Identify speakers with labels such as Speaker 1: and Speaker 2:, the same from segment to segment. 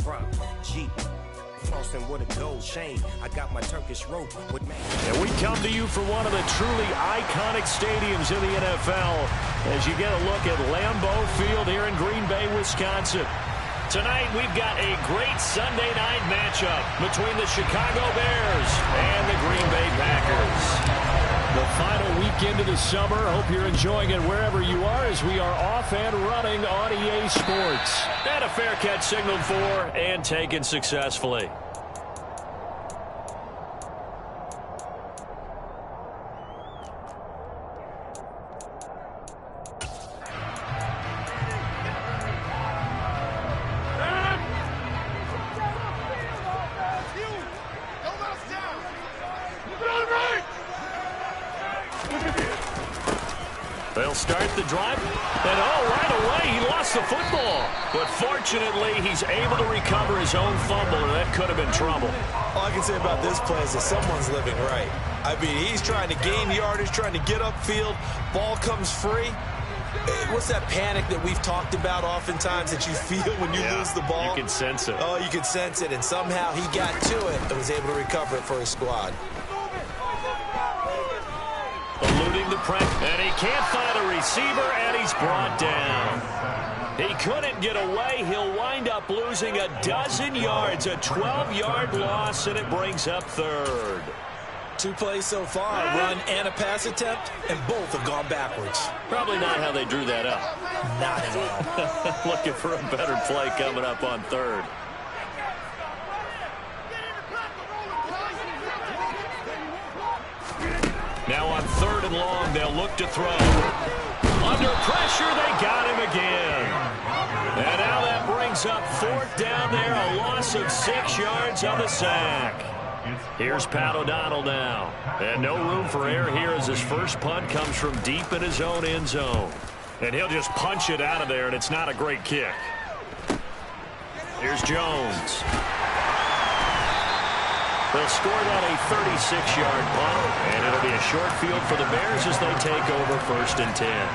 Speaker 1: Rock, Jeep. Flossing with a gold chain. I got my Turkish rope with me.
Speaker 2: And we come to you from one of the truly iconic stadiums in the NFL as you get a look at Lambeau Field here in Green Bay, Wisconsin. Tonight we've got a great Sunday night matchup between the Chicago Bears and the Green Bay Packers. The final weekend of the summer. Hope you're enjoying it wherever you are as we are off and running on EA Sports. And a fair catch signaled for and taken successfully. They'll start the drive, and right away he lost the football. But fortunately, he's able to recover his own fumble, or that could have been trouble.
Speaker 3: All I can say about this play is that someone's living right. I mean, he's trying to gain yardage, trying to get upfield. Ball comes free. What's that panic that we've talked about oftentimes that you feel when you lose the ball?
Speaker 2: You can sense it.
Speaker 3: Oh, you can sense it, and somehow he got to it and was able to recover it for his squad.
Speaker 2: Eluding the press, and he can't find a receiver, and he's brought down. He couldn't get away. He'll wind up losing a dozen yards, a 12-yard loss, and it brings up third.
Speaker 3: 2 plays so far, a run and a pass attempt, and both have gone backwards.
Speaker 2: Probably not how they drew that up.
Speaker 3: Not at all.
Speaker 2: Looking for a better play coming up on third. Now on 3rd and long, they'll look to throw. Under pressure, they got him again. And now that brings up 4th down there, a loss of 6 yards on the sack. Here's Pat O'Donnell now. And no room for error here as his first punt comes from deep in his own end zone. And he'll just punch it out of there, and it's not a great kick. Here's Jones. They'll score that a 36-yard punt, and it'll be a short field for the Bears as they take over 1st and 10.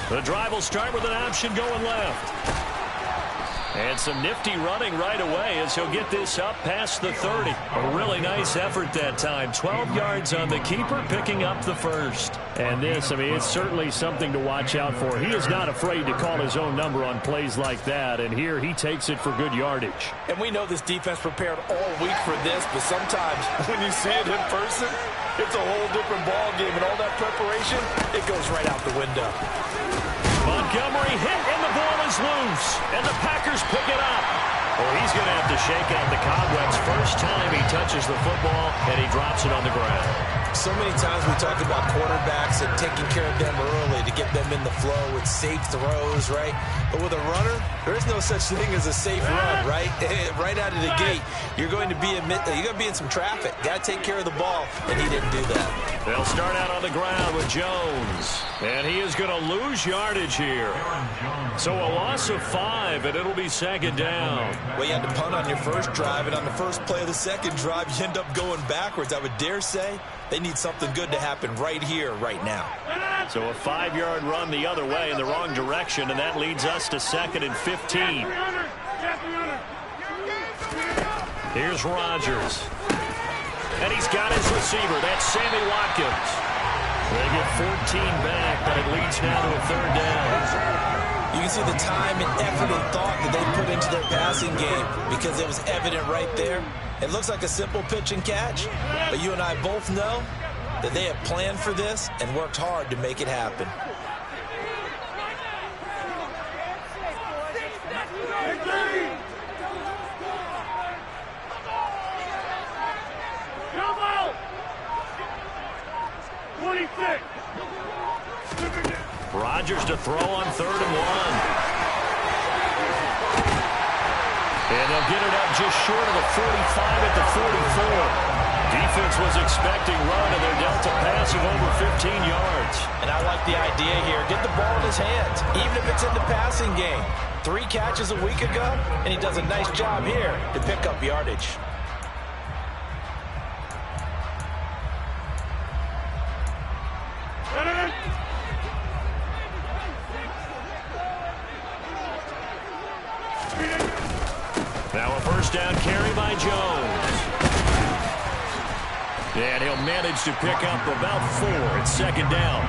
Speaker 2: The drive will start with an option going left. And some nifty running right away as he'll get this up past the 30. A really nice effort that time. 12 yards on the keeper, picking up the first. And this, I mean, it's certainly something to watch out for. He is not afraid to call his own number on plays like that. And here he takes it for good yardage.
Speaker 3: And we know this defense prepared all week for this, but sometimes when you see it in person, it's a whole different ball game. And all that preparation, it goes right out the window.
Speaker 2: Montgomery hit, and the ball is loose. And the Packers pick it up. Well, he's going to have to shake out the cobwebs first time he touches the football, and he drops it on the ground.
Speaker 3: So many times we talk about quarterbacks and taking care of them early to get them in the flow with safe throws, right? But with a runner, there is no such thing as a safe run, right? Right out of the gate, you're going to be in some traffic. Got to take care of the ball, and he didn't do that.
Speaker 2: They'll start out on the ground with Jones, and he is going to lose yardage here. So a loss of 5, and it'll be 2nd down.
Speaker 3: Well, you had to punt on your first drive, and on the first play of the second drive, you end up going backwards. I would dare say they need something good to happen right here, right now.
Speaker 2: So a 5-yard run the other way in the wrong direction, and that leads us to 2nd and 15. Here's Rodgers. And he's got his receiver. That's Sammy Watkins. They get 14 back, but it leads now to a 3rd down.
Speaker 3: You can see the time and effort and thought that they put into their passing game because it was evident right there. It looks like a simple pitch and catch, but you and I both know that they have planned for this and worked hard to make it happen.
Speaker 2: Rodgers to throw on 3rd and 1. And they'll get it up just short of the 45 at the 44. Defense was expecting run, and they're dealt a pass of over 15 yards.
Speaker 3: And I like the idea here. Get the ball in his hands, even if it's in the passing game. 3 catches a week ago, and he does a nice job here to pick up yardage.
Speaker 2: Now a first down carry by Jones. And he'll manage to pick up about 4 at second down.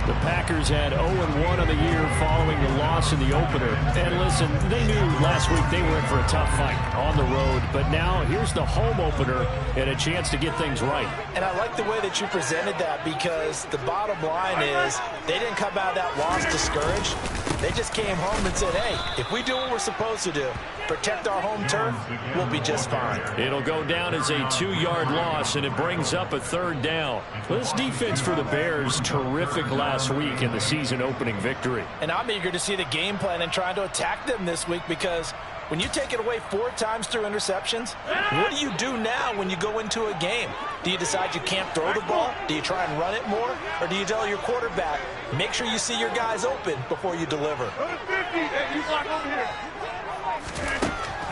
Speaker 2: The Packers had 0-1 on the year following the loss in the opener. And listen, they knew last week they were in for a tough fight on the road. But now here's the home opener and a chance to get things right.
Speaker 3: And I like the way that you presented that, because the bottom line is they didn't come out of that loss discouraged. They just came home and said, hey, if we do what we're supposed to do, protect our home turf, we'll be just fine.
Speaker 2: It'll go down as a 2-yard loss, and it brings up a third down. Well, this defense for the Bears, terrific last week in the season-opening victory.
Speaker 3: And I'm eager to see the game plan and trying to attack them this week, because when you take it away 4 times through interceptions, what do you do now when you go into a game? Do you decide you can't throw the ball? Do you try and run it more? Or do you tell your quarterback, make sure you see your guys open before you deliver?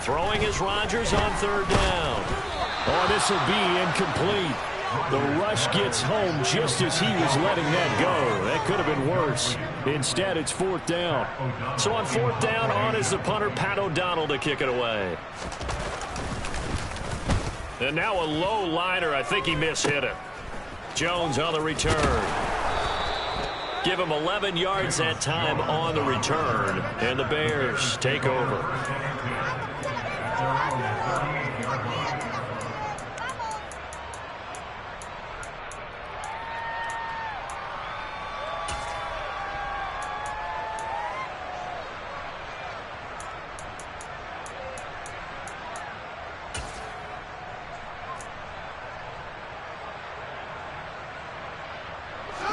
Speaker 2: Throwing is Rodgers on third down. Oh, this will be incomplete. The rush gets home just as he was letting that go. That could have been worse. Instead, it's 4th down. So on 4th down, on is the punter, Pat O'Donnell, to kick it away. And now a low liner. I think he mishit it. Jones on the return. Give him 11 yards that time on the return. And the Bears take over.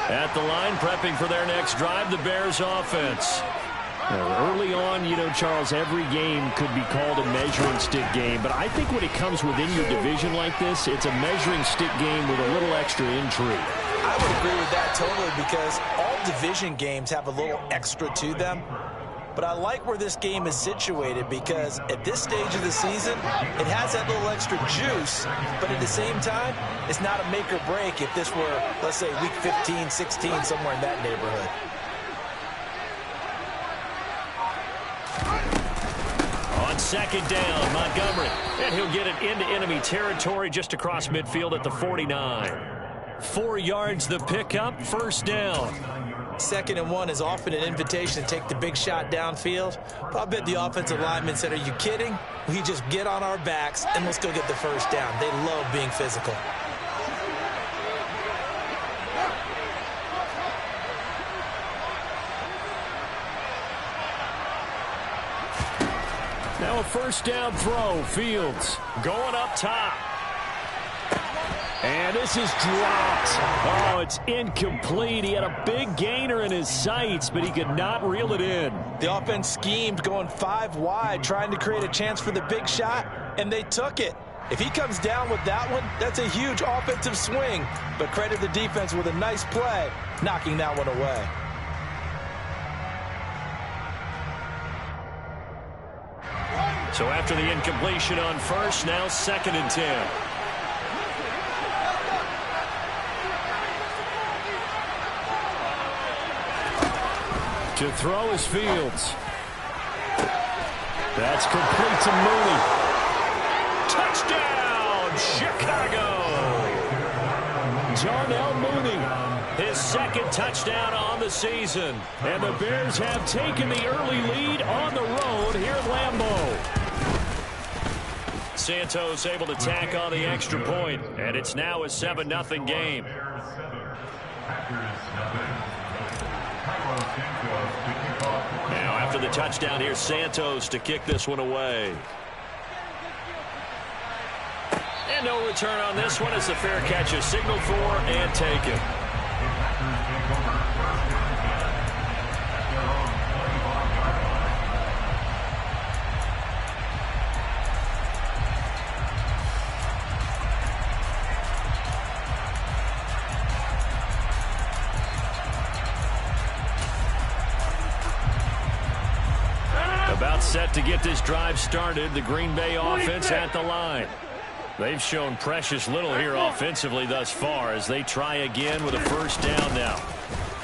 Speaker 2: At the line, prepping for their next drive, the Bears offense. Early on, you know, Charles, every game could be called a measuring stick game. But I think when it comes within your division like this, it's a measuring stick game with a little extra intrigue.
Speaker 3: I would agree with that totally, because all division games have a little extra to them. But I like where this game is situated, because at this stage of the season, it has that little extra juice, but at the same time, it's not a make or break if this were, let's say, week 15, 16, somewhere in that neighborhood.
Speaker 2: On second down, Montgomery, and he'll get it into enemy territory just across midfield at the 49. 4 yards the pickup, first down.
Speaker 3: 2nd and 1 is often an invitation to take the big shot downfield. But I bet the offensive lineman said, are you kidding? We just get on our backs and let's go get the first down. They love being physical.
Speaker 2: Now a first down throw, Fields going up top. And this is dropped. Oh, it's incomplete. He had a big gainer in his sights, but he could not reel it in.
Speaker 3: The offense schemed going 5 wide, trying to create a chance for the big shot, and they took it. If he comes down with that one, that's a huge offensive swing. But credit the defense with a nice play, knocking that one away.
Speaker 2: So after the incompletion on first, now 2nd and 10. To throw is Fields. That's complete to Mooney. Touchdown, Chicago! Darnell Mooney, his 2nd touchdown on the season. And the Bears have taken the early lead on the road here at Lambeau. Santos able to tack on the extra point, and it's now a 7-0 game. Now after the touchdown, here's Santos to kick this one away. And no return on this one as the fair catch is signaled for and taken. About set to get this drive started. The Green Bay offense at the line. They've shown precious little here offensively thus far as they try again with a first down now.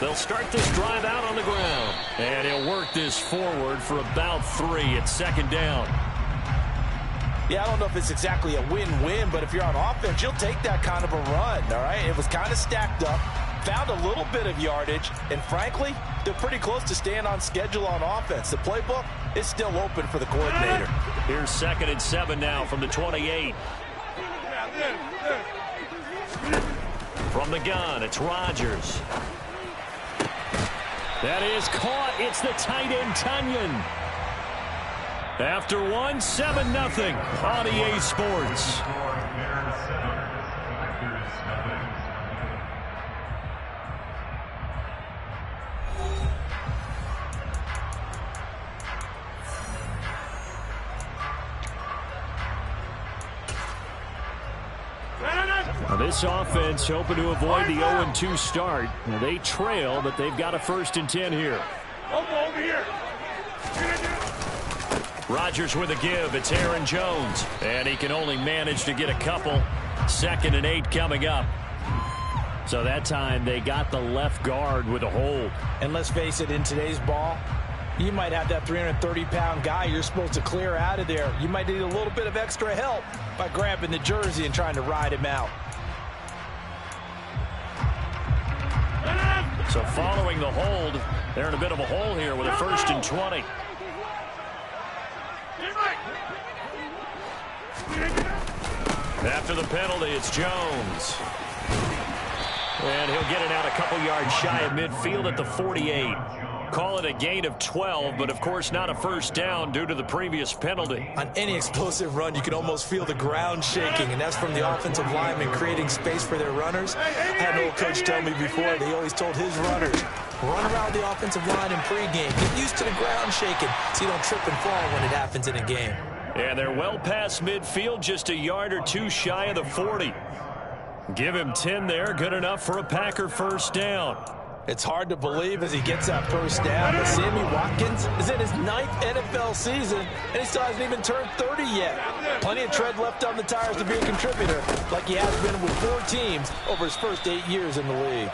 Speaker 2: They'll start this drive out on the ground. And he'll work this forward for about 3 at second down.
Speaker 3: Yeah, I don't know if it's exactly a win-win, but if you're on offense, you'll take that kind of a run, all right? It was kind of stacked up, found a little bit of yardage, and frankly, they're pretty close to staying on schedule on offense. The playbook is still open for the coordinator.
Speaker 2: Here's 2nd and 7 now from the 28. From the gun, it's Rodgers. That is caught. It's the tight end, Tunyon. After 1, 7-0 on EA Sports. Now this offense hoping to avoid the 0-2 start. Now they trail, but they've got a 1st and 10 here.
Speaker 4: Over here.
Speaker 2: Rodgers with a give. It's Aaron Jones. And he can only manage to get a couple. 2nd and 8 coming up. So that time they got the left guard with a hold.
Speaker 3: And let's face it, in today's ball, you might have that 330-pound guy you're supposed to clear out of there. You might need a little bit of extra help by grabbing the jersey and trying to ride him out.
Speaker 2: So following the hold, they're in a bit of a hole here with a 1st and 20. After the penalty, it's Jones. And he'll get it out a couple yards shy of midfield at the 48. Call it a gain of 12, but of course not a 1st down due to the previous penalty.
Speaker 3: On any explosive run, you can almost feel the ground shaking, and that's from the offensive linemen creating space for their runners. I had an old coach tell me before, they always told his runners, run around the offensive line in pregame. Get used to the ground shaking so you don't trip and fall when it happens in a game.
Speaker 2: And they're well past midfield, just a yard or 2 shy of the 40. Give him 10 there, good enough for a Packer 1st down.
Speaker 3: It's hard to believe as he gets that 1st down, but Sammy Watkins is in his 9th NFL season, and he still hasn't even turned 30 yet. Plenty of tread left on the tires to be a contributor, like he has been with 4 teams over his first 8 years in the league.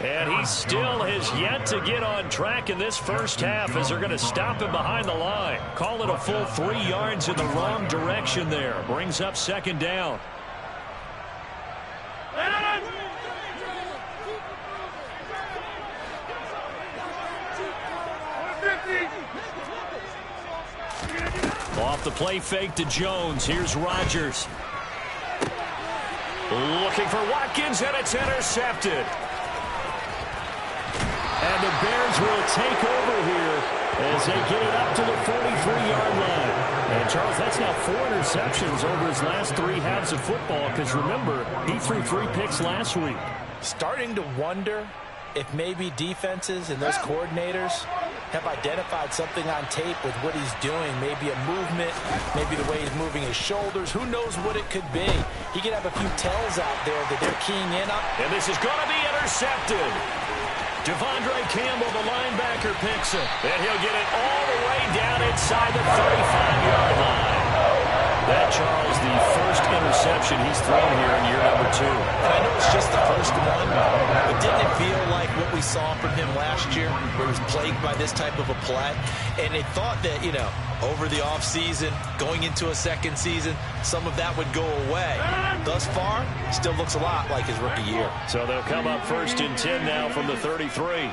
Speaker 2: And he still has yet to get on track in this first half as they're going to stop him behind the line. Call it a full 3 yards in the wrong direction there. Brings up 2nd down. Off the play fake to Jones. Here's Rodgers. Looking for Watkins, and it's intercepted. And the Bears will take over here as they get it up to the 43-yard line. And, Charles, that's now 4 interceptions over his last 3 halves of football because, remember, he threw 3 picks last week.
Speaker 3: Starting to wonder if maybe defenses and those coordinators have identified something on tape with what he's doing. Maybe a movement, maybe the way he's moving his shoulders. Who knows what it could be? He could have a few tells out there that they're keying in on.
Speaker 2: And this is going to be intercepted. Devondre Campbell, the linebacker, picks it. And he'll get it all the way down inside the 35-yard line. That, Charles, the first interception he's thrown here in year number 2.
Speaker 3: And I know it's just the first one, but didn't it feel like what we saw from him last year, where he was plagued by this type of a play? And they thought that, you know, over the offseason, going into a 2nd season, some of that would go away. Thus far, still looks a lot like his rookie year.
Speaker 2: So they'll come up 1st and 10 now from the 33.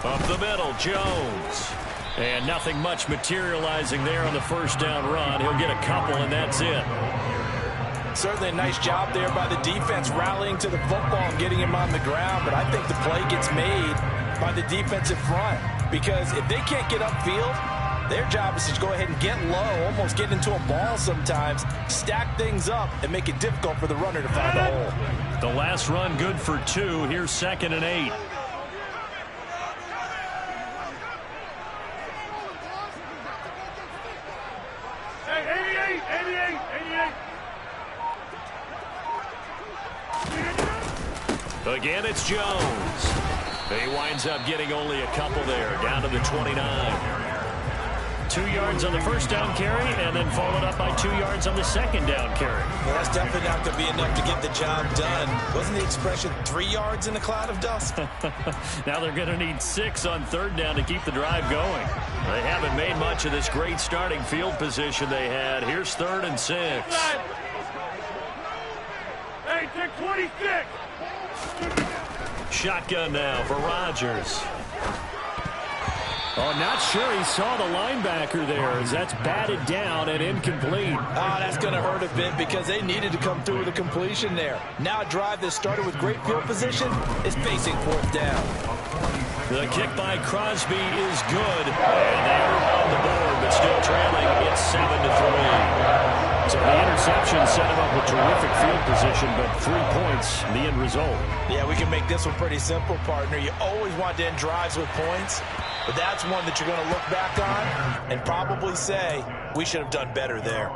Speaker 2: Up the middle, Jones. And nothing much materializing there on the 1st down run. He'll get a couple, and that's it.
Speaker 3: Certainly a nice job there by the defense rallying to the football and getting him on the ground. But I think the play gets made by the defensive front. Because if they can't get upfield, their job is to go ahead and get low, almost get into a ball sometimes, stack things up, and make it difficult for the runner to find a hole.
Speaker 2: The last run good for 2. Here's 2nd and 8. Again, it's Jones. He winds up getting only a couple there, down to the 29. 2 yards on the first down carry, and then followed up by 2 yards on the second down carry.
Speaker 3: Well, that's definitely not going to be enough to get the job done. Wasn't the expression 3 yards in a cloud of dust?
Speaker 2: Now they're going to need 6 on third down to keep the drive going. They haven't made much of this great starting field position they had. Here's 3rd and 6.
Speaker 4: Hey, take 26.
Speaker 2: Shotgun now for Rodgers.
Speaker 5: Oh, not sure he saw the linebacker there as that's batted down and incomplete.
Speaker 3: Oh, that's going to hurt a bit because they needed to come through with a completion there. Now a drive that started with great field position is facing 4th down.
Speaker 2: The kick by Crosby is good, and they are on the board, but still trailing. It's 7-3. So the interception set him up with terrific field position, but 3 points, the end result.
Speaker 3: Yeah, we can make this one pretty simple, partner. You always want to end drives with points, but that's one that you're going to look back on and probably say, we should have done better there.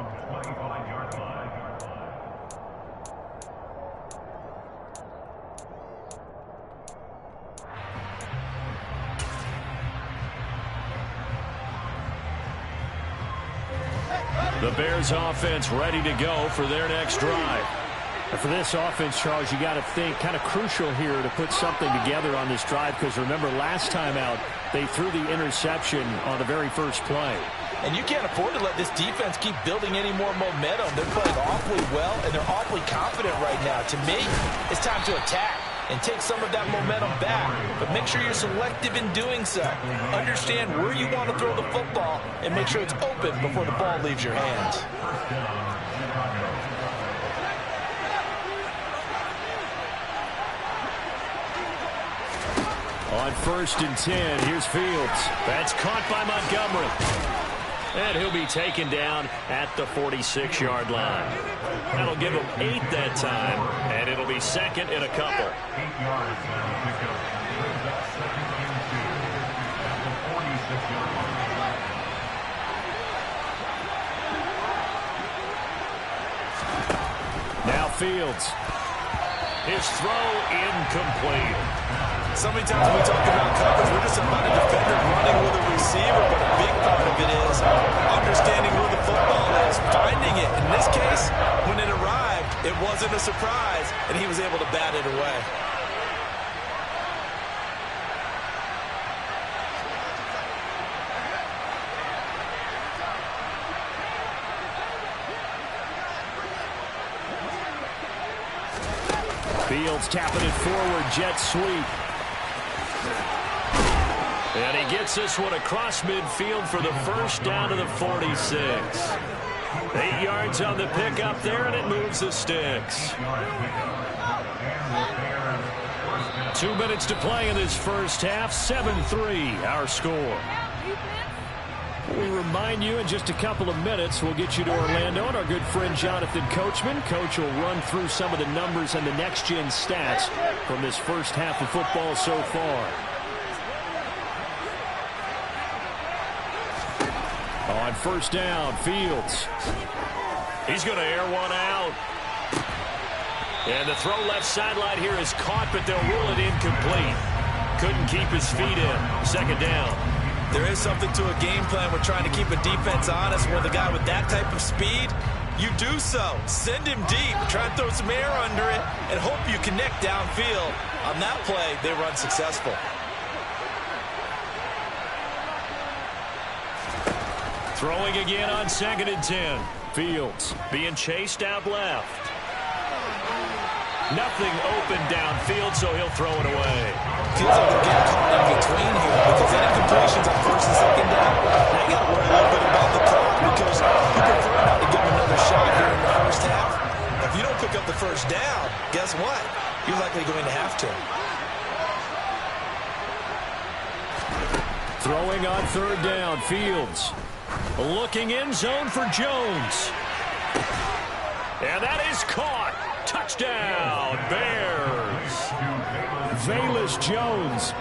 Speaker 2: The Bears offense ready to go for their next drive.
Speaker 5: And for this offense, Charles, you got to think kind of crucial here to put something together on this drive, because remember last time out they threw the interception on the very first play.
Speaker 3: And you can't afford to let this defense keep building any more momentum. They're playing awfully well, and they're awfully confident right now. To me, it's time to attack and take some of that momentum back. But make sure you're selective in doing so. Understand where you want to throw the football and make sure it's open before the ball leaves your hands.
Speaker 2: On 1st and 10, here's Fields. That's caught by Montgomery. And he'll be taken down at the 46-yard line. That'll give him 8 that time, and it'll be 2nd and a couple. Now Fields. His throw incomplete.
Speaker 3: So many times when we talk about coverage, we're just about a defender running with a receiver, but a big part of it is understanding where the football is, finding it. In this case, when it arrived, it wasn't a surprise, and he was able to bat it away.
Speaker 2: Fields tapping it forward, jet sweep. And he gets this one across midfield for the first down to the 46. 8 yards on the pickup there, and it moves the sticks. 2 minutes to play in this first half. 7-3, our score. We remind you in just a couple of minutes, we'll get you to Orlando and our good friend Jonathan Coachman. Coach will run through some of the numbers and the next-gen stats from this first half of football so far. On 1st down, Fields. He's going to air one out. And the throw left sideline here is caught, but they'll rule it incomplete. Couldn't keep his feet in. 2nd down.
Speaker 3: There is something to a game plan with trying to keep a defense honest. With a guy with that type of speed, you do so. Send him deep. Try and throw some air under it and hope you connect downfield. On that play, they run successful.
Speaker 2: Throwing again on 2nd and 10. Fields being chased out left. Nothing open downfield, so he'll throw it away.
Speaker 3: Feels like they're getting caught in between here because that incompletion's on 1st and 2nd down. Now you got to worry a little bit about the clock because you prefer not to give him another shot here in the first half. If you don't pick up the first down, guess what? You're likely going to have to.
Speaker 2: Throwing on 3rd down, Fields. Looking in zone for Jones. And that is caught. Touchdown, Bears. Velus Jones,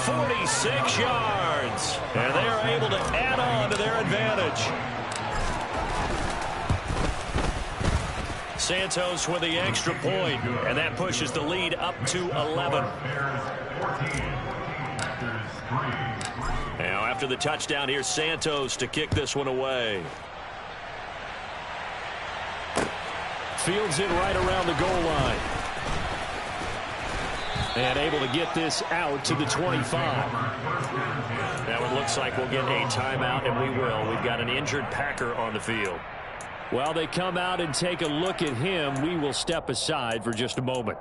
Speaker 2: 46 yards. And they are able to add on to their advantage. Santos with the extra point, and that pushes the lead up to 11. Now, After the touchdown, here's Santos to kick this one away.
Speaker 5: Fields it right around the goal line. And able to get this out to the 25.
Speaker 2: Now it looks like we'll get a timeout, and we will. We've got an injured Packer on the field.
Speaker 5: While they come out and take a look at him, we will step aside for just a moment.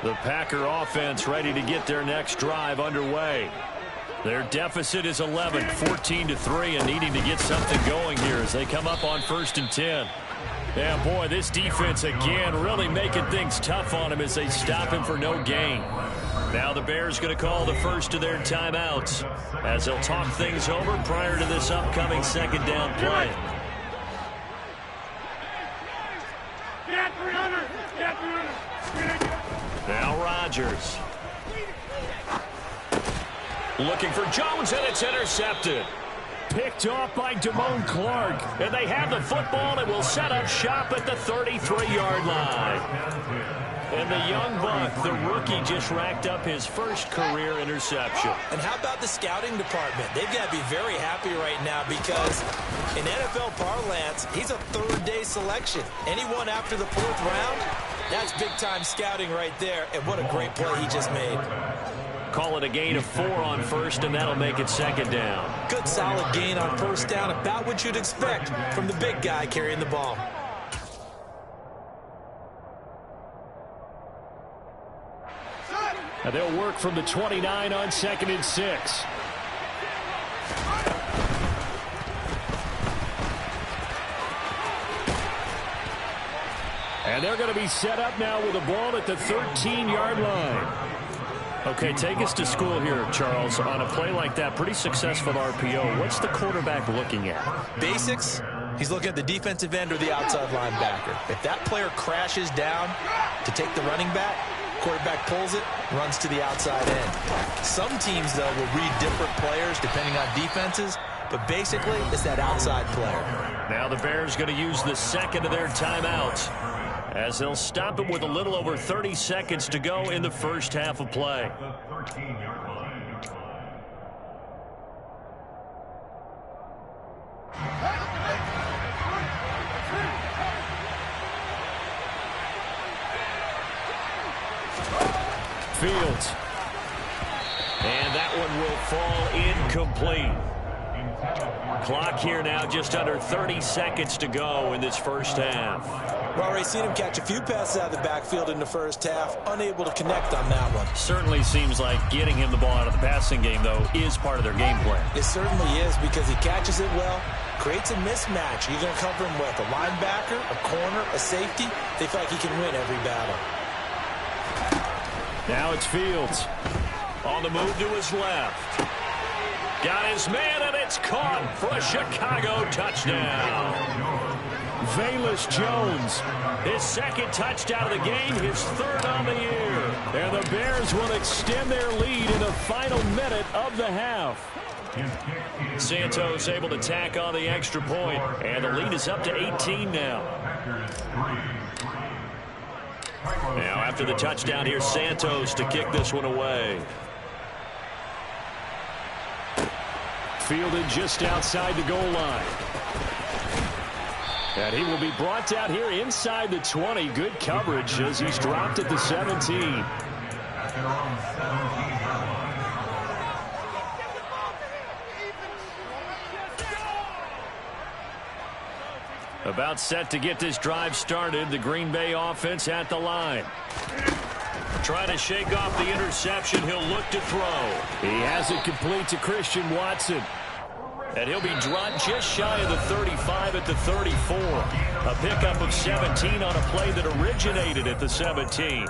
Speaker 5: The Packer offense ready to get their next drive underway. Their deficit is 11, 14-3, and needing to get something going here as they come up on 1st and 10. Yeah, boy, this defense again really making things tough on him as they stop him for no gain. Now the Bears going to call the first of their timeouts as they'll talk things over prior to this upcoming second down play. Now Rodgers. Looking for Jones, and it's intercepted. Picked off by Damone Clark. And they have the football and will set up shop at the 33-yard line. And the young buck, the rookie, just racked up his first career interception.
Speaker 3: And how about the scouting department? They've got to be very happy right now because in NFL parlance, he's a third-day selection. Anyone after the 4th round, that's big-time scouting right there. And what a great play he just made.
Speaker 2: Call it a gain of 4 on first, and that'll make it second down.
Speaker 3: Good solid gain on first down, about what you'd expect from the big guy carrying the ball.
Speaker 5: Now they'll work from the 29 on 2nd and 6. And they're going to be set up now with a ball at the 13-yard line. Okay, take us to school here, Charles. On a play like that, pretty successful RPO. What's the quarterback looking at?
Speaker 3: Basics. He's looking at the defensive end or the outside linebacker. If that player crashes down to take the running back, quarterback pulls it, runs to the outside end. Some teams, though, will read different players depending on defenses, but basically it's that outside player.
Speaker 2: Now the Bears going to use the second of their timeouts as they'll stop it with a little over 30 seconds to go in the first half of play. Fields. And that one will fall incomplete. Clock here now, just under 30 seconds to go in this first half.
Speaker 3: Well, already seen him catch a few passes out of the backfield in the first half, unable to connect on that one.
Speaker 2: Certainly seems like getting him the ball out of the passing game, though, is part of their game plan.
Speaker 3: It certainly is because he catches it well, creates a mismatch. You're going to cover him with a linebacker, a corner, a safety. They feel like he can win every battle.
Speaker 2: Now it's Fields. On the move to his left. Got his man, and it's caught for a Chicago touchdown. Velus Jones, his second touchdown of the game, his third on the year. And the Bears will extend their lead in the final minute of the half. Santos able to tack on the extra point, and the lead is up to 18 now. Now after the touchdown, here's Santos to kick this one away.
Speaker 5: Fielded just outside the goal line. And he will be brought down here inside the 20. Good coverage as he's dropped at the 17. About set to get this drive started. The Green Bay offense at the line. Trying to shake off the interception. He'll look to throw. He has it complete to Christian Watson. And he'll be dropped just shy of the 35 at the 34. A pickup of 17 on a play that originated at the 17.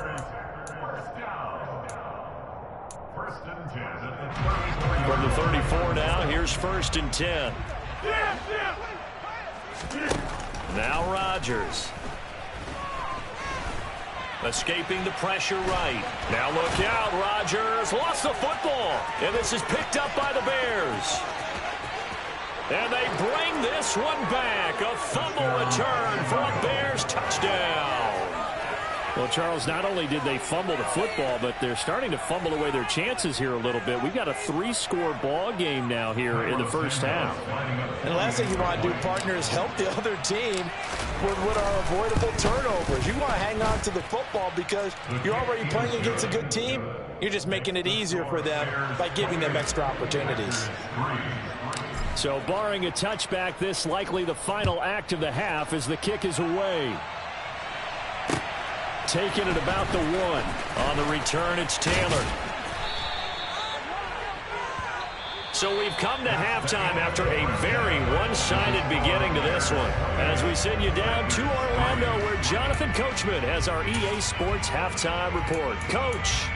Speaker 5: From the 34 now, here's 1st and 10. Now Rodgers. Escaping the pressure right. Now look out, Rodgers lost the football. And this is picked up by the Bears. And they bring this one back. A fumble return for a Bears touchdown.
Speaker 2: Well, Charles, not only did they fumble the football, but they're starting to fumble away their chances here a little bit. We've got a 3-score ball game now here in the first half.
Speaker 3: And the last thing you want to do, partner, is help the other team with what are avoidable turnovers. You want to hang on to the football because you're already playing against a good team. You're just making it easier for them by giving them extra opportunities.
Speaker 2: So barring a touchback, this likely the final act of the half as the kick is away. Taking it about the 1. On the return, it's Taylor. So we've come to halftime after a very one-sided beginning to this one. As we send you down to Orlando, where Jonathan Coachman has our EA Sports halftime report. Coach.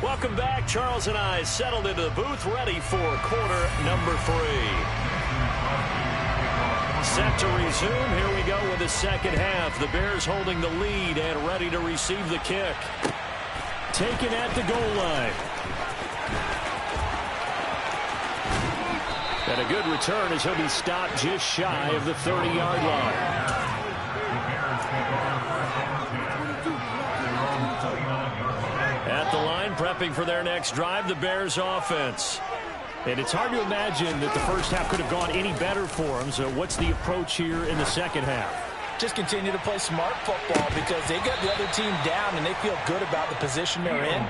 Speaker 2: Welcome back. Charles and I settled into the booth, ready for quarter number 3. Set to resume. Here we go with the second half. The Bears holding the lead and ready to receive the kick. Taken at the goal line. And a good return as he'll be stopped just shy of the 30-yard line. At the line, prepping for their next drive, the Bears offense. And it's hard to imagine that the first half could have gone any better for them. So what's the approach here in the second half?
Speaker 3: Just continue to play smart football because they got the other team down and they feel good about the position they're in.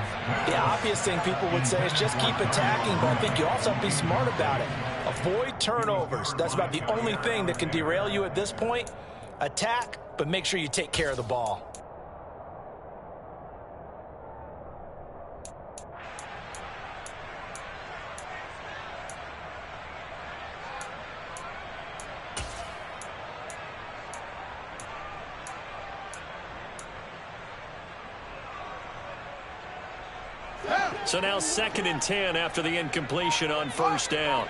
Speaker 3: The obvious thing people would say is just keep attacking, but I think you also have to be smart about it. Avoid turnovers. That's about the only thing that can derail you at this point. Attack, but make sure you take care of the ball.
Speaker 2: So now 2nd and 10 after the incompletion on first down.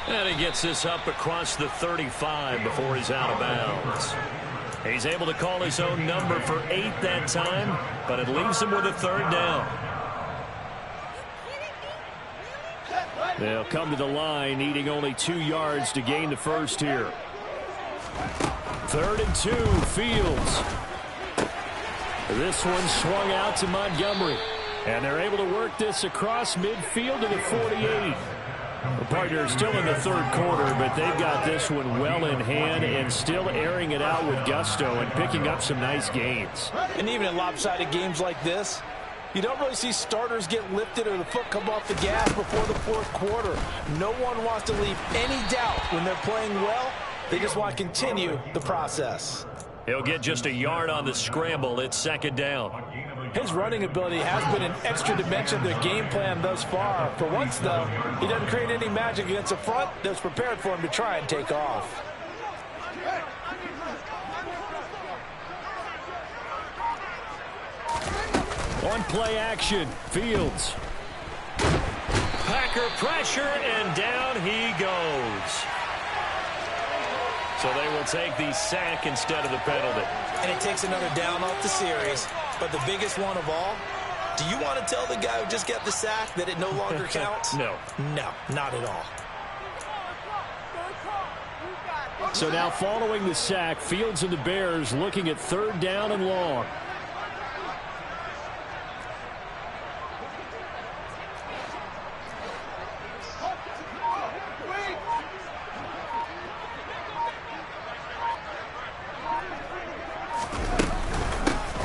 Speaker 2: And he gets this up across the 35 before he's out of bounds. He's able to call his own number for 8 that time, but it leaves him with a 3rd down. They'll come to the line, needing only 2 yards to gain the first here. 3rd and 2, Fields. This one swung out to Montgomery. And they're able to work this across midfield to the 48. The partner still in the 3rd quarter, but they've got this one well in hand and still airing it out with gusto and picking up some nice gains.
Speaker 3: And even in lopsided games like this, you don't really see starters get lifted or the foot come off the gas before the 4th quarter. No one wants to leave any doubt when they're playing well. They just want to continue the process.
Speaker 2: He'll get just a yard on the scramble. It's 2nd down.
Speaker 3: His running ability has been an extra dimension of their game plan thus far. For once, though, he doesn't create any magic against the front that's prepared for him to try and take off.
Speaker 2: On play action, Fields. Packer pressure, and down he goes. So they will take the sack instead of the penalty.
Speaker 3: And it takes another down off the series. But the biggest one of all, do you want to tell the guy who just got the sack that it no longer counts?
Speaker 2: No.
Speaker 3: No, not at all.
Speaker 2: So now following the sack, Fields and the Bears looking at 3rd down and long.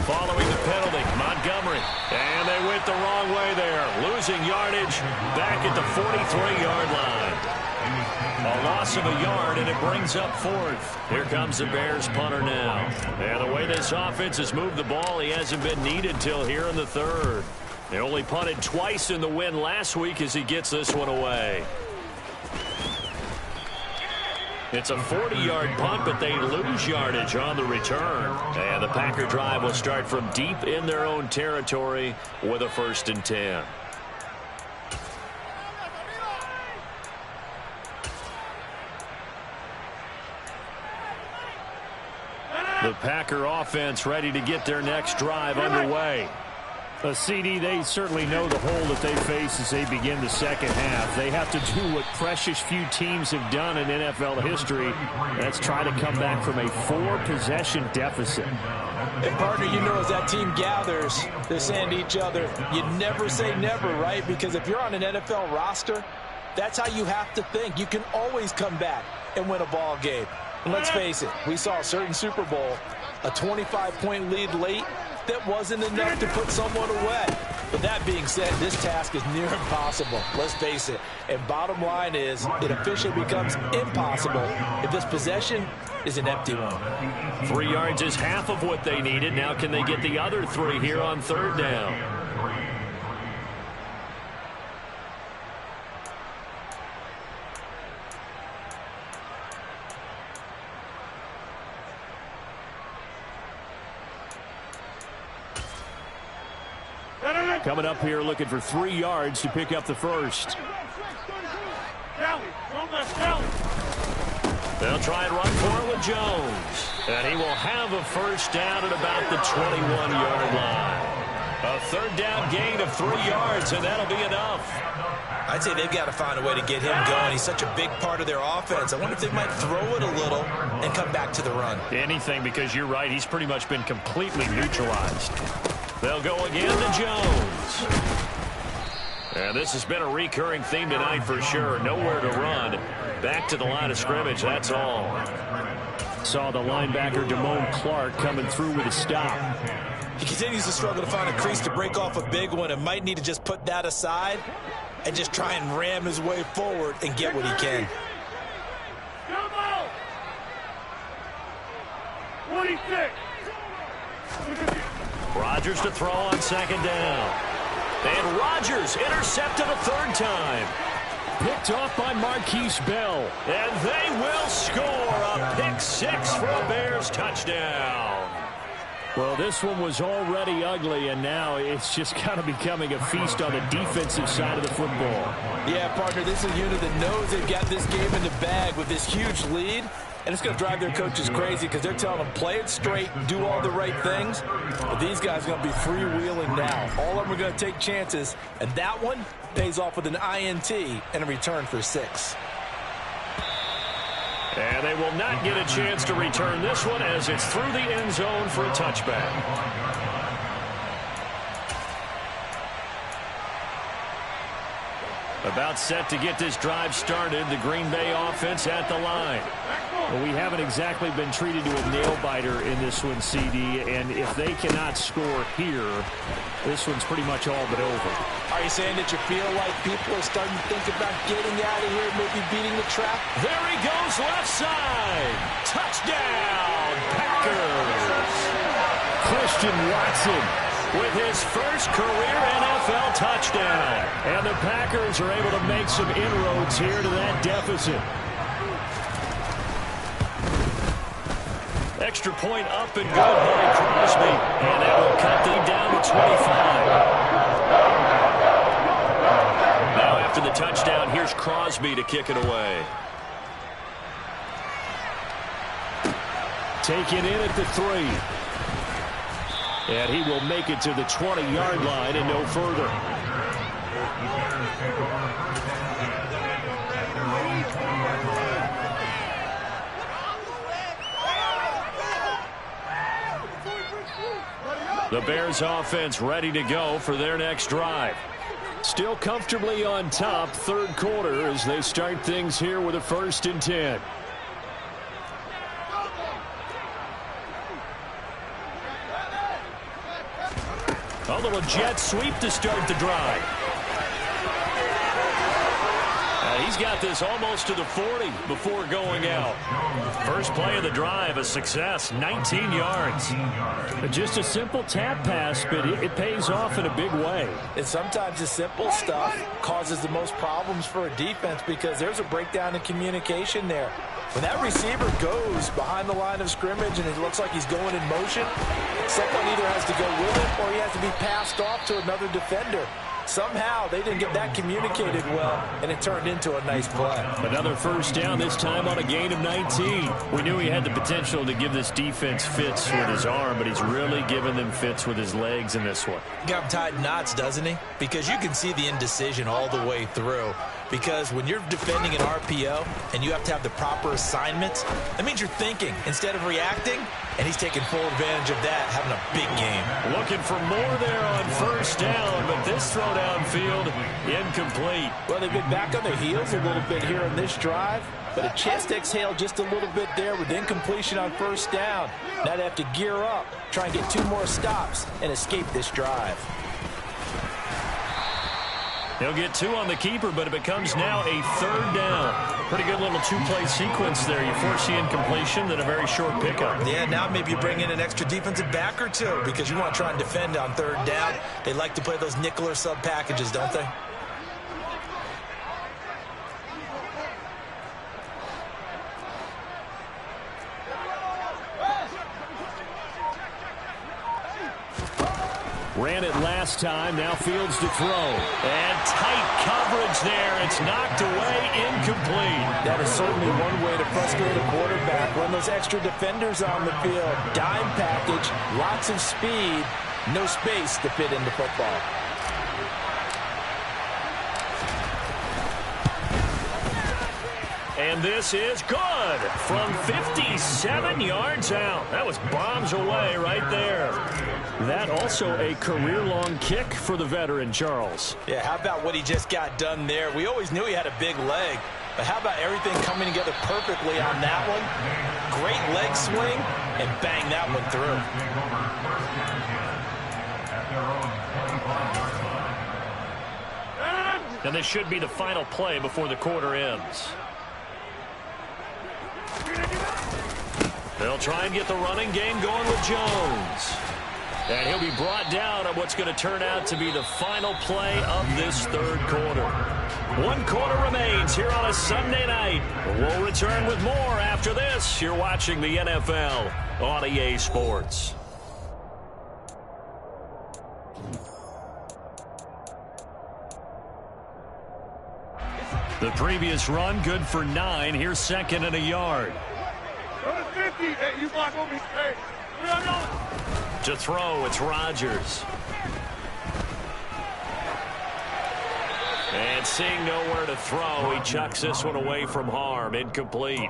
Speaker 2: Following the penalty, Montgomery. And they went the wrong way there. Losing yardage back at the 43-yard line. A loss of a yard, and it brings up 4th. Here comes the Bears punter now. And the way this offense has moved the ball, he hasn't been needed till here in the 3rd. They only punted twice in the win last week as he gets this one away. It's a 40-yard punt, but they lose yardage on the return. And the Packer drive will start from deep in their own territory with a 1st and 10. The Packer offense ready to get their next drive underway. CD, they certainly know the hole that they face as they begin the second half. They have to do what precious few teams have done in NFL history. That's try to come back from a 4-possession deficit.
Speaker 3: And, partner, you know as that team gathers, they're saying to each other, you never say never, right? Because if you're on an NFL roster, that's how you have to think. You can always come back and win a ball game. And let's face it, we saw a certain Super Bowl, a 25-point lead late, that wasn't enough to put someone away. But that being said, this task is near impossible. Let's face it. And bottom line is, it officially becomes impossible if this possession is an empty one.
Speaker 2: 3 yards is half of what they needed. Now can they get the other 3 here on third down? Coming up here looking for 3 yards to pick up the first. They'll try and run for it with Jones. And he will have a first down at about the 21-yard line. A third down gain of 3 yards, and that'll be enough.
Speaker 3: I'd say they've got to find a way to get him going. He's such a big part of their offense. I wonder if they might throw it a little and come back to the run.
Speaker 2: Anything, because you're right. He's pretty much been completely neutralized. They'll go again to Jones. And this has been a recurring theme tonight for sure. Nowhere to run. Back to the line of scrimmage, that's all. Saw the linebacker Damone Clark coming through with a stop.
Speaker 3: He continues to struggle to find a crease to break off a big one and might need to just put that aside and just try and ram his way forward and get what he can.
Speaker 4: 26.
Speaker 2: Rodgers to throw on second down. And Rodgers intercepted a third time. Picked off by Marquise Bell. And they will score a pick-6 for a Bears touchdown. Well, this one was already ugly, and now it's just kind of becoming a feast on the defensive side of the football.
Speaker 3: Yeah, partner, this is a unit that knows they've got this game in the bag with this huge lead. And it's going to drive their coaches crazy because they're telling them, play it straight, do all the right things. But these guys are going to be freewheeling now. All of them are going to take chances. And that one pays off with an INT and a return for 6.
Speaker 2: And they will not get a chance to return this one as it's through the end zone for a touchback. About set to get this drive started, the Green Bay offense at the line. Well, we haven't exactly been treated to a nail-biter in this one, CD, and if they cannot score here, this one's pretty much all but over.
Speaker 3: Are you saying that you feel like people are starting to think about getting out of here, maybe beating the trap?
Speaker 2: There he goes, left side. Touchdown, Packers. Christian Watson with his first career NFL touchdown. And the Packers are able to make some inroads here to that deficit. Extra point up and good by Crosby. And that will cut them down to 25. Now after the touchdown, here's Crosby to kick it away. Taken in at the 3. And he will make it to the 20-yard line and no further. The Bears offense ready to go for their next drive. Still comfortably on top, third quarter as they start things here with a 1st and 10. A little jet sweep to start the drive. He's got this almost to the 40 before going out. First play of the drive, a success, 19 yards. Just a simple tap pass, but it pays off in a big way.
Speaker 3: And sometimes the simple stuff causes the most problems for a defense because there's a breakdown in communication there. When that receiver goes behind the line of scrimmage and it looks like he's going in motion, someone either has to go with it or he has to be passed off to another defender. Somehow they didn't get that communicated well, and it turned into a nice play.
Speaker 2: Another first down, this time on a gain of 19. We knew he had the potential to give this defense fits with his arm, but he's really given them fits with his legs in this one.
Speaker 3: Got him tied in knots, doesn't he? Because you can see the indecision all the way through. Because when you're defending an RPO and you have to have the proper assignments, that means you're thinking instead of reacting, and he's taking full advantage of that, having a big game.
Speaker 2: Looking for more there on first down, but this throw downfield incomplete.
Speaker 6: Well, they've been back on their heels a little bit here in this drive, but a chance to exhale just a little bit there with incompletion on first down. Now they have to gear up, try and get 2 more stops, and escape this drive.
Speaker 2: He'll get 2 on the keeper, but it becomes now a third down. Pretty good little 2-play sequence there. You force the incompletion, then a very short pickup.
Speaker 3: Yeah, now maybe you bring in an extra defensive back or 2 because you want to try and defend on third down. They like to play those nickel or sub packages, don't they?
Speaker 2: Ran it last time, now Fields to throw. And tight coverage there. It's knocked away, incomplete.
Speaker 6: That is certainly one way to frustrate a quarterback. Run those extra defenders on the field. Dime package, lots of speed, no space to fit into football.
Speaker 2: And this is good from 57 yards out. That was bombs away right there. That also a career-long kick for the veteran, Charles.
Speaker 3: Yeah, how about what he just got done there? We always knew he had a big leg, but how about everything coming together perfectly on that one? Great leg swing, and bang that one through.
Speaker 2: And this should be the final play before the quarter ends. They'll try and get the running game going with Jones. And he'll be brought down on what's going to turn out to be the final play of this third quarter. 1 quarter remains here on a Sunday night. We'll return with more after this. You're watching the NFL on EA Sports. The previous run, good for 9. Here's 2nd and a yard.
Speaker 4: Hey, you block over me. Hey,
Speaker 2: To throw, it's Rodgers. And seeing nowhere to throw, he chucks this one away from harm. Incomplete.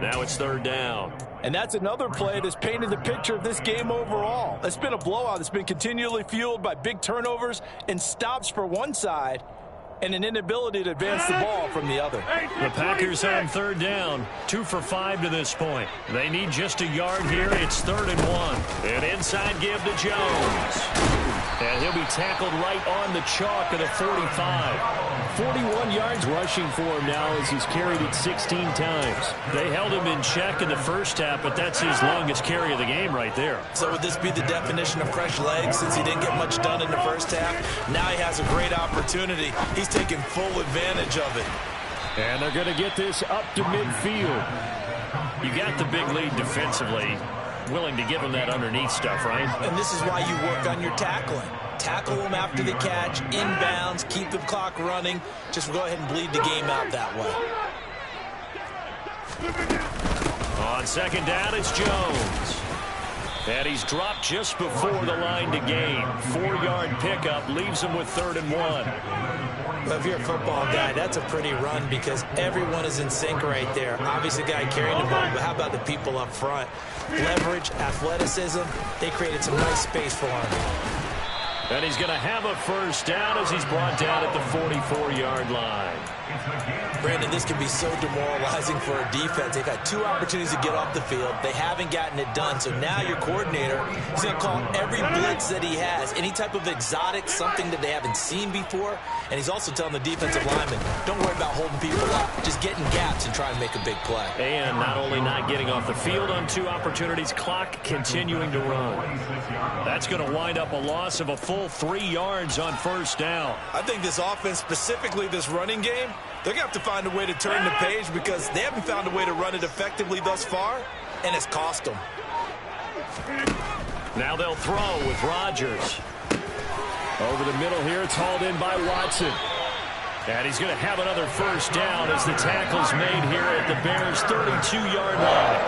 Speaker 2: Now it's third down.
Speaker 6: And that's another play that's painted the picture of this game overall. It's been a blowout that's been continually fueled by big turnovers and stops for one side and an inability to advance the ball from the other.
Speaker 2: The Packers on third down, 2 for 5 to this point. They need just a yard here. It's 3rd and 1. An inside give to Jones. And he'll be tackled right on the chalk of the 45. 41 yards rushing for him now as he's carried it 16 times. They held him in check in the first half, but that's his longest carry of the game right there.
Speaker 3: So would this be the definition of fresh legs since he didn't get much done in the first half? Now he has a great opportunity. He's taking full advantage of it.
Speaker 2: And they're going to get this up to midfield. You got the big lead defensively. Willing to give him that underneath stuff, right?
Speaker 3: And this is why you work on your tackling. Tackle them after the catch, inbounds, keep the clock running. Just go ahead and bleed the game out that way.
Speaker 2: On second down, it's Jones. And he's dropped just before the line to gain. 4-yard pickup leaves him with 3rd and 1.
Speaker 3: Well, if you're a football guy, that's a pretty run because everyone is in sync right there. Obviously, the guy carrying the ball, but how about the people up front? Leverage, athleticism, they created some nice space for him.
Speaker 2: And he's going to have a first down as he's brought down at the 44-yard line.
Speaker 3: Brandon, this can be so demoralizing for a defense. They've had 2 opportunities to get off the field. They haven't gotten it done. So now your coordinator is going to call every blitz that he has, any type of exotic, something that they haven't seen before. And he's also telling the defensive lineman, don't worry about holding people up. Just get in gaps and try and make a big play.
Speaker 2: And not only not getting off the field on 2 opportunities, clock continuing to run. That's going to wind up a loss of a full 3 yards on first down.
Speaker 3: I think this offense, specifically this running game, they're going to have to find a way to turn the page because they haven't found a way to run it effectively thus far, and it's cost them.
Speaker 2: Now they'll throw with Rodgers. Over the middle here, it's hauled in by Watson. And he's going to have another first down as the tackle's made here at the Bears' 32-yard line.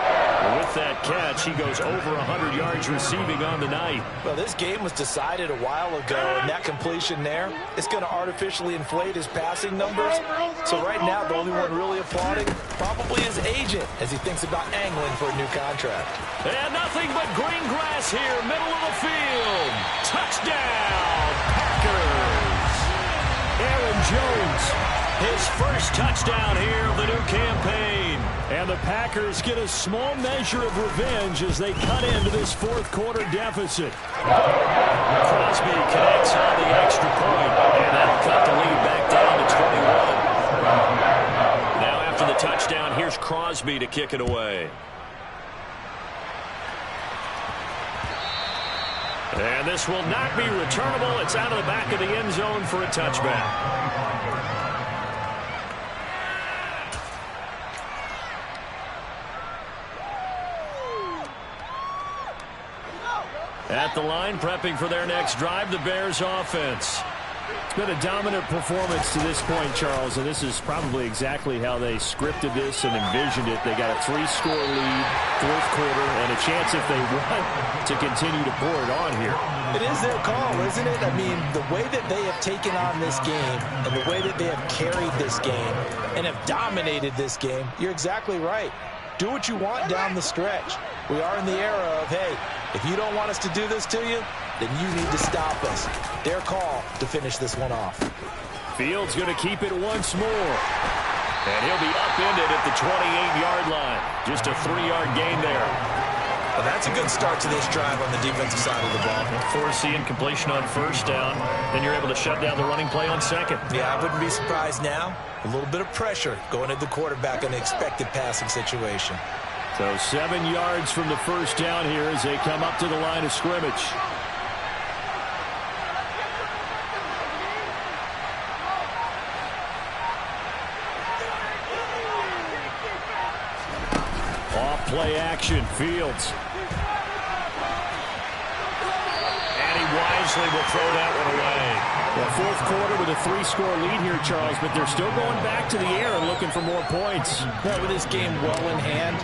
Speaker 2: With that catch, he goes over 100 yards receiving on the night.
Speaker 6: Well, this game was decided a while ago, and that completion there is going to artificially inflate his passing numbers. So right now, the only one really applauding probably his agent as he thinks about angling for a new contract.
Speaker 2: And nothing but green grass here, middle of the field. Touchdown, Packers. Aaron Jones, his first touchdown here of the new campaign. And the Packers get a small measure of revenge as they cut into this fourth quarter deficit. Crosby connects on the extra point, and that'll cut the lead back down to 21. Now after the touchdown, here's Crosby to kick it away. And this will not be returnable. It's out of the back of the end zone for a touchback. At the line, prepping for their next drive, the Bears offense. It's been a dominant performance to this point, Charles, and this is probably exactly how they scripted this and envisioned it. They got a 3-score lead, fourth quarter, and a chance if they want to continue to pour it on here.
Speaker 6: It is their call, isn't it? I mean, the way that they have taken on this game and the way that they have carried this game and have dominated this game, you're exactly right. Do what you want down the stretch. We are in the era of, hey, if you don't want us to do this to you, then you need to stop us. Their call to finish this one off.
Speaker 2: Fields going to keep it once more. And he'll be upended at the 28-yard line. Just a 3-yard gain there.
Speaker 3: Well, that's a good start to this drive on the defensive side of the ball.
Speaker 2: Force incompletion on first down. Then you're able to shut down the running play on second.
Speaker 3: Yeah, I wouldn't be surprised now. A little bit of pressure going at the quarterback in the expected passing situation.
Speaker 2: So 7 yards from the first down here as they come up to the line of scrimmage. Off play action, Fields. And he wisely will throw that one away. Well, fourth quarter with a 3-score lead here, Charles, but they're still going back to the air and looking for more points.
Speaker 6: Well, with this game well in hand,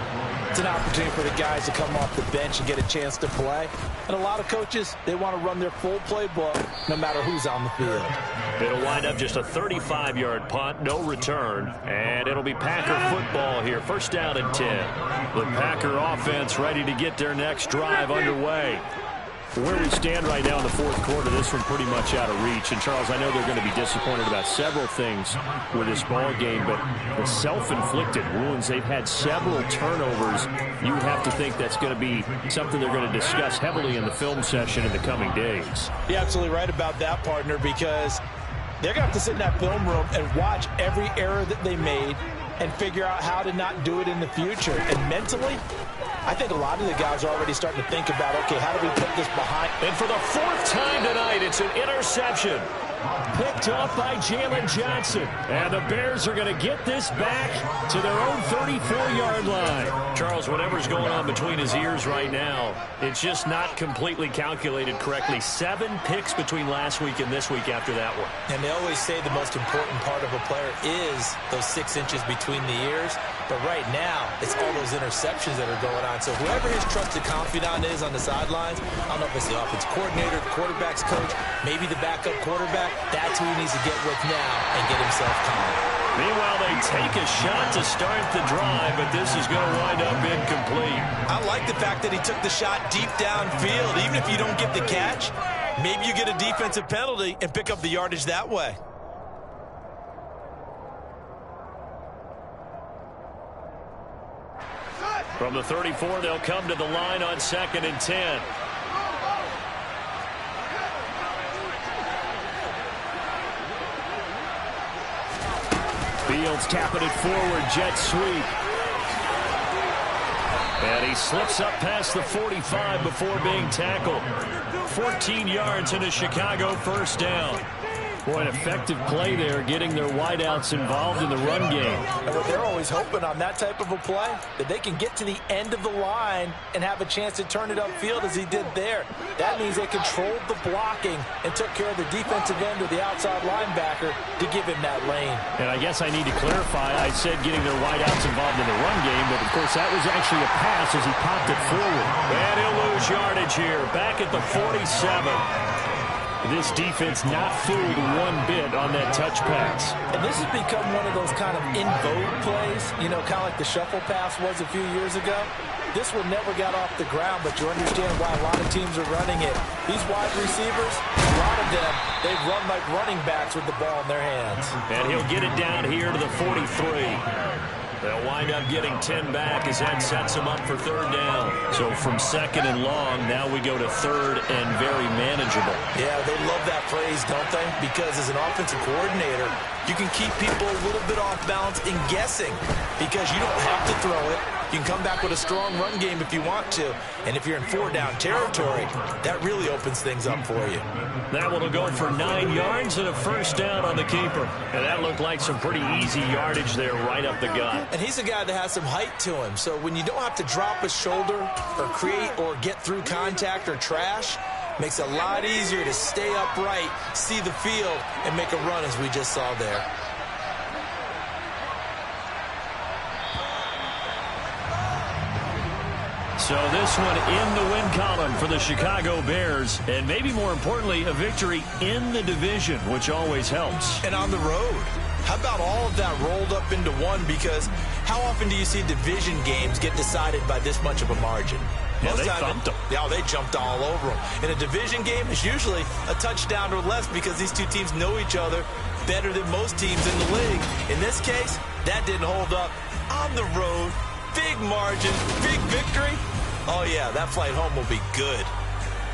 Speaker 6: it's an opportunity for the guys to come off the bench and get a chance to play. And a lot of coaches, they want to run their full playbook no matter who's on the field.
Speaker 2: It'll wind up just a 35-yard punt, no return. And it'll be Packer football here. First down and 10. The Packer offense ready to get their next drive underway. Where we stand right now in the fourth quarter, this one pretty much out of reach. And, Charles, I know they're going to be disappointed about several things with this ball game, but the self-inflicted wounds, they've had several turnovers. You have to think that's going to be something they're going to discuss heavily in the film session in the coming days.
Speaker 6: You're absolutely right about that, partner, because they're going to have to sit in that film room and watch every error that they made and figure out how to not do it in the future. And mentally, I think a lot of the guys are already starting to think about, okay, how do we put this behind?
Speaker 2: And for the fourth time tonight, it's an interception. Picked off by Jalen Johnson. And the Bears are going to get this back to their own 34-yard line. Charles, whatever's going on between his ears right now, it's just not completely calculated correctly. 7 picks between last week and this week after that one.
Speaker 3: And they always say the most important part of a player is those 6 inches between the ears. But right now, it's all those interceptions that are going on. So whoever his trusted confidant is on the sidelines, I don't know if it's the offense coordinator, quarterback's coach, maybe the backup quarterback, that's who he needs to get with now and get himself calm.
Speaker 2: Meanwhile, they take a shot to start the drive, but this is going to wind up incomplete.
Speaker 3: I like the fact that he took the shot deep downfield. Even if you don't get the catch, maybe you get a defensive penalty and pick up the yardage that way.
Speaker 2: From the 34, they'll come to the line on 2nd and 10. Fields tapping it forward, jet sweep. And he slips up past the 45 before being tackled. 14 yards and a Chicago first down. Boy, an effective play there, getting their wideouts involved in the run game.
Speaker 6: And what they're always hoping on that type of a play, that they can get to the end of the line and have a chance to turn it upfield as he did there. That means they controlled the blocking and took care of the defensive end or the outside linebacker to give him that lane.
Speaker 2: And I guess I need to clarify, I said getting their wideouts involved in the run game, but of course that was actually a pass as he popped it forward.
Speaker 5: And he'll lose yardage here, back at the 47.
Speaker 2: This defense not fooled one bit on that touch pass.
Speaker 6: And this has become one of those kind of in vogue plays, you know, kind of like the shuffle pass was a few years ago. This one never got off the ground, but you understand why a lot of teams are running it. These wide receivers, a lot of them, they run like running backs with the ball in their hands.
Speaker 5: And he'll get it down here to the 43. They'll wind up getting 10 back as that sets them up for third down.
Speaker 2: So from second and long, now we go to third and very manageable.
Speaker 3: Yeah, they love that phrase, don't they? Because as an offensive coordinator, you can keep people a little bit off balance in guessing because you don't have to throw it. You can come back with a strong run game if you want to. And if you're in 4-down territory, that really opens things up for you.
Speaker 5: That one will go for 9 yards and a first down on the keeper.
Speaker 2: And that looked like some pretty easy yardage there right up the gut.
Speaker 3: And he's a guy that has some height to him. So when you don't have to drop a shoulder or create or get through contact or trash, makes it a lot easier to stay upright, see the field, and make a run as we just saw there.
Speaker 2: So this one in the win column for the Chicago Bears. And maybe more importantly, a victory in the division, which always helps.
Speaker 3: And on the road. How about all of that rolled up into one? Because how often do you see division games get decided by this much of a margin?
Speaker 2: Yeah, they thumped them.
Speaker 3: Yeah, they jumped all over them. In a division game, it's usually a touchdown or less because these two teams know each other better than most teams in the league. In this case, that didn't hold up. On the road, big margin, big victory. Oh, yeah, that flight home will be good.